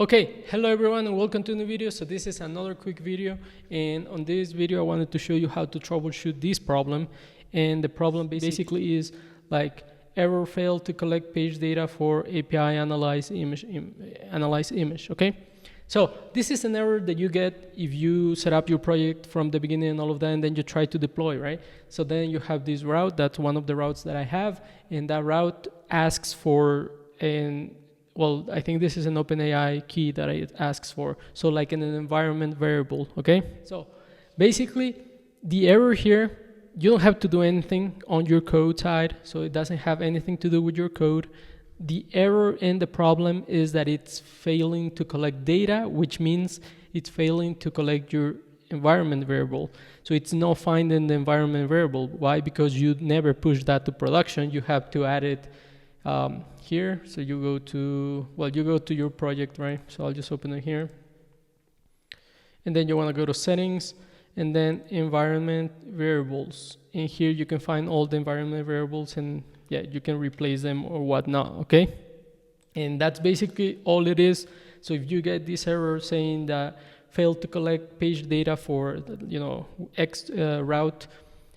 Okay, hello everyone and welcome to a new video. So this is another quick video, and on this video I wanted to show you how to troubleshoot this problem. And the problem basically is like error failed to collect page data for API analyze image. Okay, so this is an error that you get if you set up your project from the beginning and all of that, and then you try to deploy, right? So then you have this route. That's one of the routes that I have, and that route asks for well, I think this is an OpenAI key that it asks for. So like in an environment variable, okay? So basically the error here, you don't have to do anything on your code side. So it doesn't have anything to do with your code. The error in the problem is that it's failing to collect data, which means it's failing to collect your environment variable. So it's not finding the environment variable. Why? Because you never push that to production. You have to add it here. So you go to your project, right? So I'll just open it here, and then you want to go to settings and then environment variables, and here you can find all the environment variables, and yeah, you can replace them or whatnot. Okay, and that's basically all it is. So if you get this error saying that failed to collect page data for X route,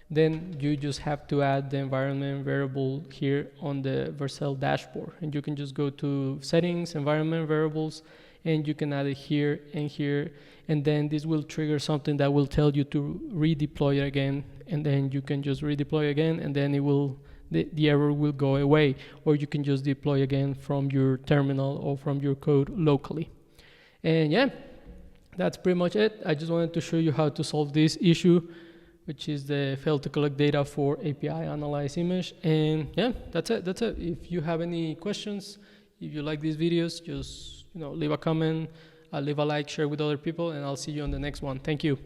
then you just have to add the environment variable here on the Vercel dashboard, and you can just go to settings, environment variables, and you can add it here and here, and then this will trigger something that will tell you to redeploy it again, and then you can just redeploy again, and then it will the error will go away, or you can just deploy again from your terminal or from your code locally. And yeah, that's pretty much it. I just wanted to show you how to solve this issue, which is the fail to collect data for API analyze image. And yeah, that's it. If you have any questions, if you like these videos, just leave a comment, leave a like, share with other people, and I'll see you on the next one. Thank you.